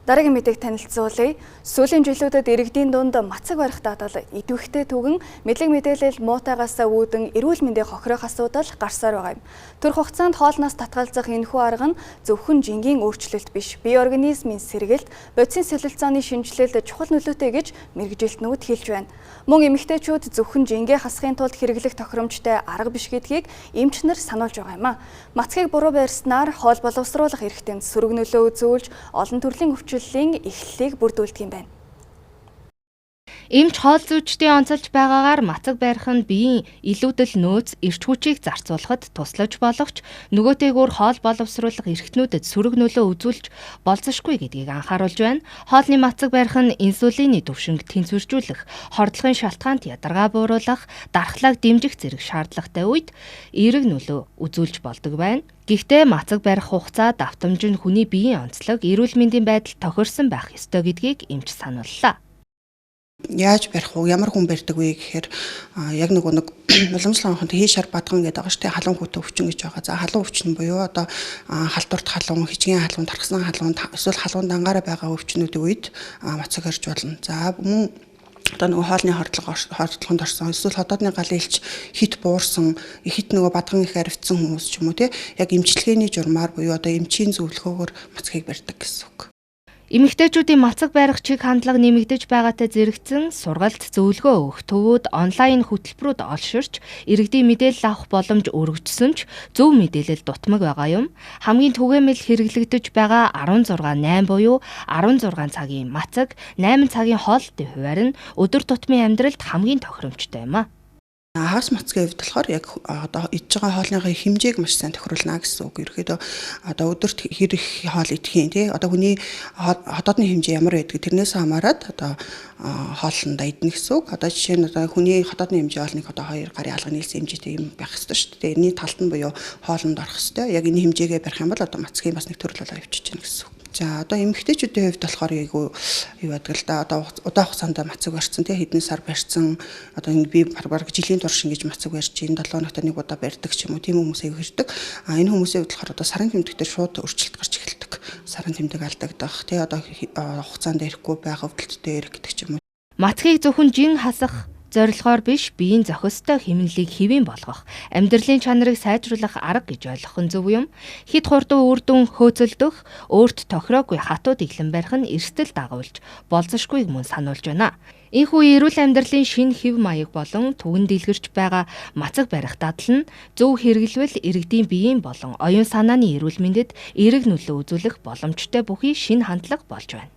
Дараагийн мэдээг танилцуулъя. Сүүлийн жилүүдэд иргэдийн дунд мацаг барих дадал идэвхтэй түгэн мэдлэг мэдээлэл муутайгаас үүдэн эрүүл мэндийн хохирох асуудал гарсаар байгаа юм. Төрөх хугацаанд хоолноос татгалзах энэхүү арга нь зөвхөн жингийн өөрчлөлт биш, бие организмын сэргэлт, бодисын солилцооны шинжилэлд чухал нөлөөтэй гэж мэргэжилтнүүд хэлж байна. Мөн эмэгтэйчүүд зөвхөн жингээ хасахын тулд хэрэглэх тохиромжтой арга биш гэдгийг эмч нар сануулж байгаа юм а. Мацгийг буруу барьснаар хоол боловсруулах эрхтэмд сөрөг нөлөө үзүүлж олон төрлийн өвчлөлийн эхлэлийг бүрдүүлдэг юм байна. Эмч хоол зүйчдийн онцолж байгаагаар мацаг барих нь биеийн илүүдэл нөөц эрч хүчийг зарцуулахад туслаж болохч нөгөөтэйгүүр хоол боловсруулах эрхтнүүдэд сөрөг нөлөө үзүүлж болзошгүй гэдгийг анхааруулж байна. Хоолны мацаг барих нь инсулины түвшинг тэнцвэржүүлэх, хордлогын шалтгаанд ядаргаа бууруулах, дархлааг дэмжих зэрэг шаардлагатай үед эерэг нөлөө үзүүлж болдог байна. Гэхдээ мацаг барих хугацаа давтамж нь хүний биеийн онцлог, эрүүл мэндийн байдал тохирсон байх ёстой гэдгийг эмч санууллаа. Яаж барих вэ? Ямар хүн барьдаг вэ гэхээр яг нэг уламжлал анханд хийшар бадган гэдэг байгаа шүү дээ. Халуун хүүтэй өвчин гэж байгаа. За халуун өвчин буюу одоо халдварт халуун, хичгийн халуун, тархсан халуун, эсвэл халуун дангаараа байгаа өвчнүүдийн үед мацаг барьж болно. За мөн одоо нөгөө хоолны хордлогонд орсон эсвэл ходоодны галын элч хит буурсан, хит нөгөө бадган их аривцсан хүмүүс ч юм уу тий. Яг эмчилгээний журмаар буюу одоо эмчийн зөвлөгөөгөөр мацгийг барьдаг гэсэн үг. Эмэгтэйчүүдийн мацаг барих чиг хандлага нэмэгдэж байгаатай зэрэгцэн сургалт зөвлөгөө өгөх төвүүд онлайн хөтөлбөрүүд олширч иргэдийн мэдээлэл авах боломж өргөжсөн ч зөв мэдээлэл дутмаг байгаа юм. Хамгийн түгээмэл хэрэглэгдэж байгаа 16/8 буюу 16 цагийн мацаг, 8 цагийн хоолтын хуваар нь өдөр тутмын амьдралд хамгийн тохиромжтой юм а. Хагас мацгийн хувьд болохоор яг одоо идж байгаа хоолныхаа хэмжээг маш сайн тохируулна гэсэн үг. Ерөөдөө одоо өдөрт хэр их хоол идэх юм тий. Одоо хүний ходоодны хэмжээ ямар байдаг тэрнээс хамаарат одоо хоолндоо идэх гэсэн үг. Одоо жишээ нь одоо хүний ходоодны хэмжээ хоолныг одоо 2 гарын алга нийлсэн хэмжээтэй юм байх ёстой шүү дээ. Энэний талд нь буюу хоолнд орох ёстой. Яг энэ хэмжээгээ барих юм бол одоо мацгийн бас нэг төрөл болоо явчихж байна гэсэн үг. За одоо эмэгтэйчүүдийн хувьд болохоор юу байдаг л да. Одоо удаан хугацаанд мацаг барьсан тий хэдэн сар барьсан. Одоо энэ би бараг жилийн турш ингэж мацаг барьж ин 7 хоногт нэг удаа барьдаг ч юм уу тийм хүмүүс аяг хэрдэг. Энэ хүмүүсийн хувьд болохоор одоо сарын тэмдэгтэр шууд өөрчлөлт гарч эхэлдэг. Сарын тэмдэг алдагдах тий одоо хугацаанд ирэхгүй байх өвдөлттэй ирэх гэдэг ч юм уу. Мацгийг зөвхөн жин хасах зорилгоор биш, биеийн зохистой хэмнэлийг хэвийн болгох, амьдралын чанарыг сайжруулах арга гэж ойлгох нь зөв юм. Хит хурдан үр дүн хөөцөлдөх, өөрт тохироогүй хатууд иглэн барих нь эрсдэл дагуулж болзошгүйг мөн сануулж байна. Энэхүү эрүүл амьдралын шинэ хэв маяг болон түгэнд дэлгэрч байгаа мацаг барих дадал нь зөв хэрэглэвэл иргэдийн биеийн болон оюун санааны эрүүл мэндэд эерэг нөлөө үзүүлэх боломжтой бүхий шинэ хандлага болж байна.